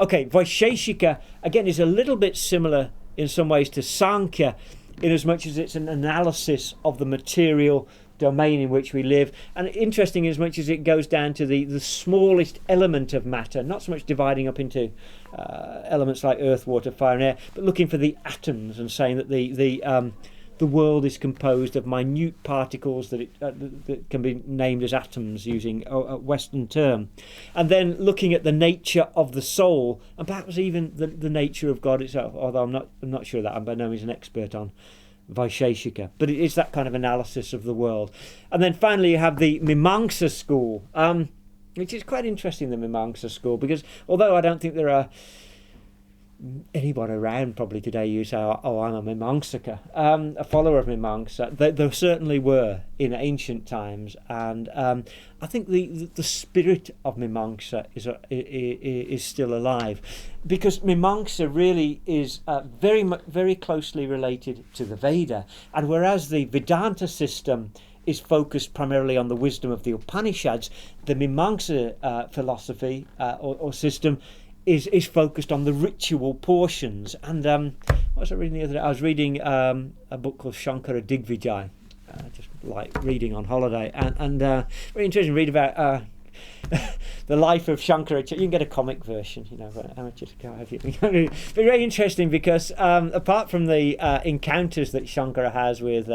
Okay, Vaisheshika, again, is a little bit similar in some ways to Sankhya, in as much as it's an analysis of the material domain in which we live, and interesting as much as it goes down to the smallest element of matter, not so much dividing up into elements like earth, water, fire and air, but looking for the atoms and saying that the world is composed of minute particles that can be named as atoms using a Western term, and then looking at the nature of the soul and perhaps even the nature of God itself, although I'm not sure that I'm by no means an expert on Vaisheshika, but it is that kind of analysis of the world. And then finally you have the Mimamsa school, which is quite interesting, the Mimamsa school, because although I don't think there are anyone around probably today who say, oh, I'm a Mimamsaka, a follower of Mimamsa, there certainly were in ancient times, and I think the spirit of Mimamsa is still alive, because Mimamsa really is very closely related to the Veda, and whereas the Vedanta system is focused primarily on the wisdom of the Upanishads, the Mimamsa philosophy or system is focused on the ritual portions. And what was I reading the other day? I was reading a book called Shankara Digvijay, just like reading on holiday, and very interesting to read about the life of Shankara. You can get a comic version, but amateurs can't have it. But very interesting because apart from the encounters that Shankara has with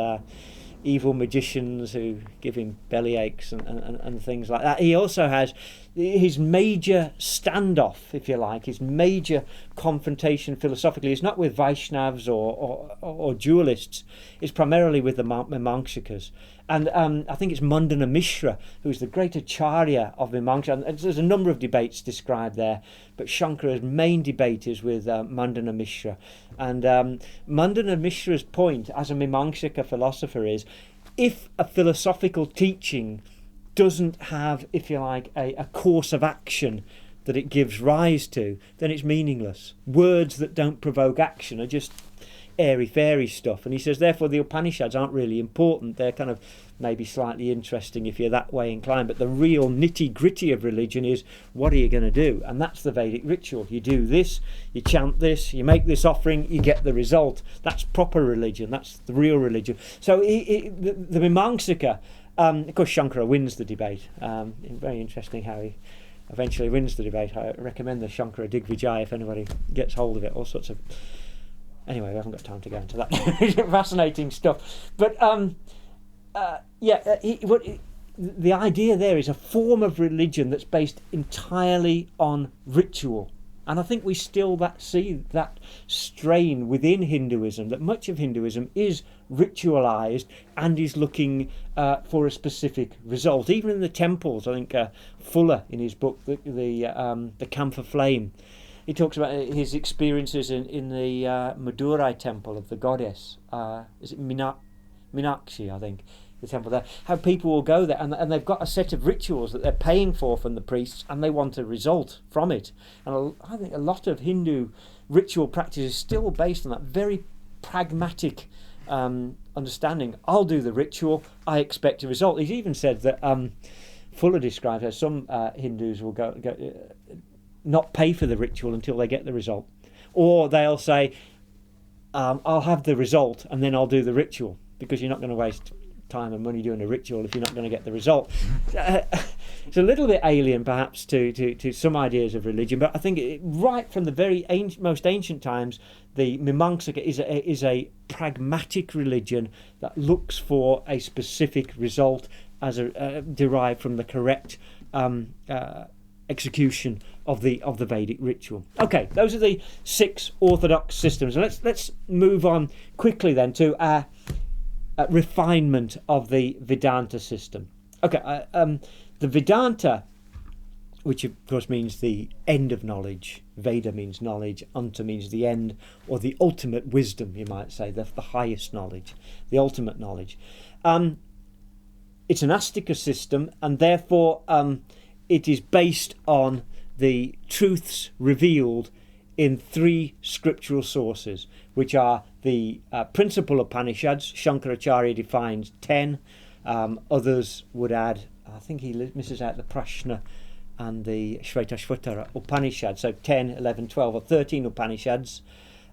evil magicians who give him belly aches and things like that, he also has his major standoff, if you like, his major confrontation philosophically is not with Vaishnavas or dualists, it's primarily with the Mimamsakas. And I think it's Mandana Mishra who's the great acharya of Mimamsa, and there's a number of debates described there, but Shankara's main debate is with Mandana Mishra. And Mandana Mishra's point as a Mimamsaka philosopher is, if a philosophical teaching doesn't have, if you like, a course of action that it gives rise to, then it's meaningless. Words that don't provoke action are just airy-fairy stuff. And he says, therefore, the Upanishads aren't really important. They're kind of maybe slightly interesting if you're that way inclined. But the real nitty-gritty of religion is, what are you going to do? And that's the Vedic ritual. You do this, you chant this, you make this offering, you get the result. That's proper religion. That's the real religion. So the Mimamsaka, of course, Shankara wins the debate. Very interesting how he eventually wins the debate. I recommend the Shankara Digvijay if anybody gets hold of it. All sorts of... Anyway, we haven't got time to go into that. Fascinating stuff. But the idea there is a form of religion that's based entirely on ritual. And I think we still see that strain within Hinduism, that much of Hinduism is ritualized and is looking for a specific result. Even in the temples, I think Fuller, in his book, The Camphor Flame, he talks about his experiences in the Madurai temple of the goddess. Is it Meenakshi, I think, the temple there? How people will go there and they've got a set of rituals that they're paying for from the priests, and they want a result from it. And I think a lot of Hindu ritual practice is still based on that very pragmatic understanding. I'll do the ritual, I expect a result. He's even said that Fuller describes how some Hindus will go not pay for the ritual until they get the result, or they'll say, I'll have the result and then I'll do the ritual, because you're not going to waste time and money doing a ritual if you're not going to get the result. It's a little bit alien perhaps to some ideas of religion, but I think right from the very most ancient times, the Mimamsaka is a pragmatic religion that looks for a specific result as derived from the correct execution of the Vedic ritual. Okay, those are the 6 orthodox systems, and let's move on quickly then to a refinement of the Vedanta system. Okay, the Vedanta, which of course means the end of knowledge. Veda means knowledge, Anta means the end, or the ultimate wisdom, you might say, the highest knowledge, the ultimate knowledge. It's an Astika system, and therefore it is based on the truths revealed in 3 scriptural sources, which are the principal Upanishads. Shankaracharya defines 10. Others would add, I think he misses out the Prashna and the Shvetashvatara Upanishad, so 10, 11, 12 or 13 Upanishads.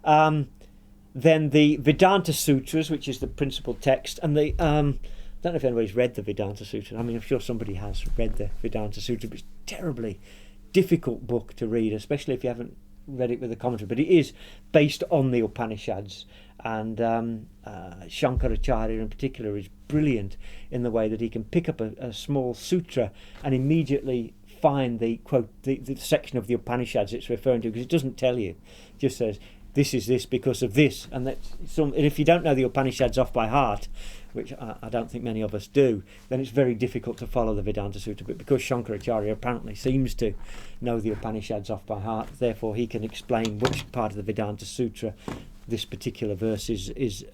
Then the Vedanta Sutras, which is the principal text, and the I don't know if anybody's read the Vedanta Sutra. I mean, I'm sure somebody has read the Vedanta Sutra, but it's a terribly difficult book to read, especially if you haven't read it with a commentary. But it is based on the Upanishads, and Shankaracharya in particular is brilliant in the way that he can pick up a small sutra and immediately find the quote, the section of the Upanishads it's referring to, because it doesn't tell you. It just says, this is this because of this, and and if you don't know the Upanishads off by heart, which I don't think many of us do, then it's very difficult to follow the Vedanta Sutra. But because Shankaracharya apparently seems to know the Upanishads off by heart, therefore he can explain which part of the Vedanta Sutra this particular verse is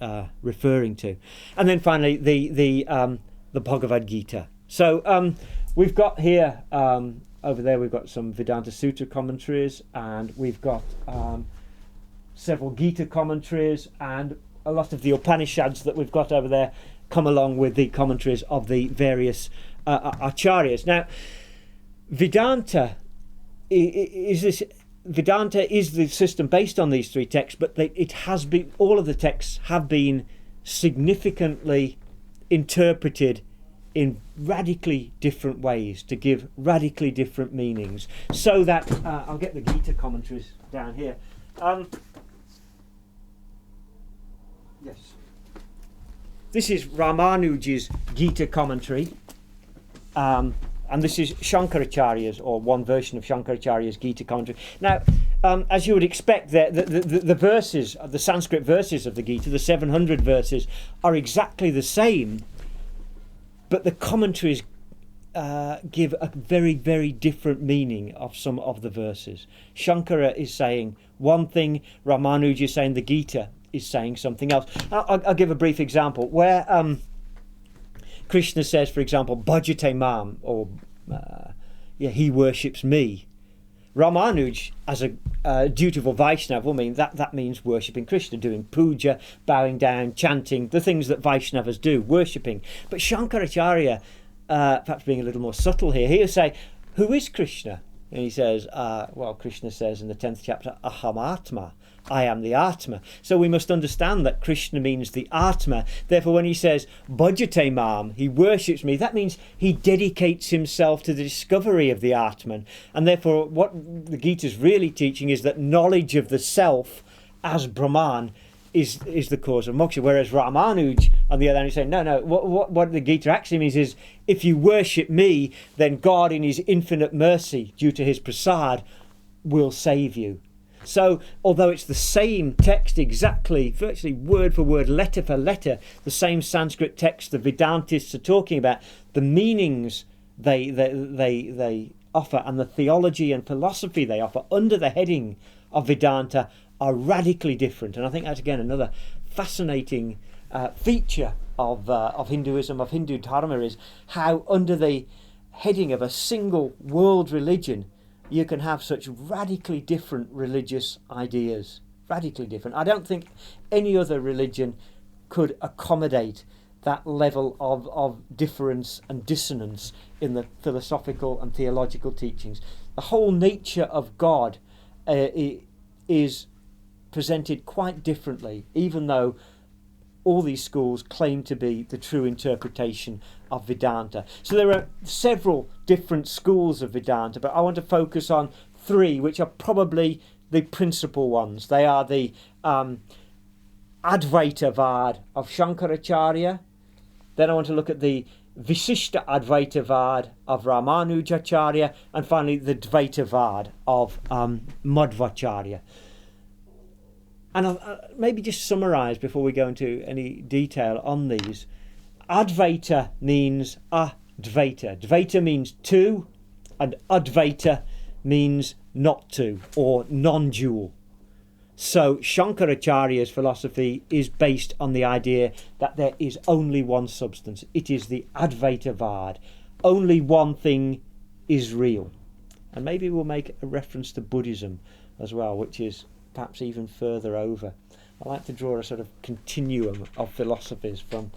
referring to. And then finally the Bhagavad-Gita. So we've got here, over there we've got some Vedanta Sutra commentaries, and we've got several Gita commentaries, and a lot of the Upanishads that we've got over there come along with the commentaries of the various acharyas. Now, Vedanta is the system based on these three texts, but all of the texts have been significantly interpreted in radically different ways to give radically different meanings. So that I'll get the Gita commentaries down here. Yes. This is Ramanuja's Gita commentary, and this is Shankaracharya's, or one version of Shankaracharya's Gita commentary. Now, as you would expect, the verses, the Sanskrit verses of the Gita, the 700 verses, are exactly the same, but the commentaries give a very, very different meaning of some of the verses. Shankara is saying one thing, Ramanuja is saying the Gita is saying something else. I'll give a brief example where Krishna says, for example, Bhajate Mam, or he worships me. Ramanuj, as a dutiful Vaishnava, will mean that means worshipping Krishna, doing puja, bowing down, chanting, the things that Vaishnavas do, worshipping. But Shankaracharya, perhaps being a little more subtle here, he'll say, who is Krishna? And he says, Krishna says in the 10th chapter, Aham Atma, I am the Atma. So we must understand that Krishna means the Atma. Therefore, when he says, Bhajate Mam, he worships me, that means he dedicates himself to the discovery of the Atman. And therefore, what the Gita is really teaching is that knowledge of the self as Brahman is the cause of moksha. Whereas Ramanuj, on the other hand, is saying, no, what the Gita actually means is, if you worship me, then God in his infinite mercy, due to his prasad, will save you. So, although it's the same text exactly, virtually word for word, letter for letter, the same Sanskrit text the Vedantists are talking about, the meanings they offer and the theology and philosophy they offer under the heading of Vedanta are radically different. And I think that's, again, another fascinating feature of Hinduism, of Hindu Dharma, is how under the heading of a single world religion you can have such radically different religious ideas. Radically different. I don't think any other religion could accommodate that level of difference and dissonance in the philosophical and theological teachings. The whole nature of God is presented quite differently, even though all these schools claim to be the true interpretation of Vedanta. So there are several different schools of Vedanta, but I want to focus on three, which are probably the principal ones. They are the Advaitavad of Shankaracharya. Then I want to look at the Visishta Advaitavad of Ramanujacharya, and finally the Dvaitavad of Madhvacharya. And I'll maybe just summarise before we go into any detail on these. Advaita means Advaita. Dvaita means two, and Advaita means not two, or non-dual. So Shankaracharya's philosophy is based on the idea that there is only one substance. It is the Advaitavad. Only one thing is real. And maybe we'll make a reference to Buddhism as well, which is perhaps even further over. I like to draw a sort of continuum of philosophies from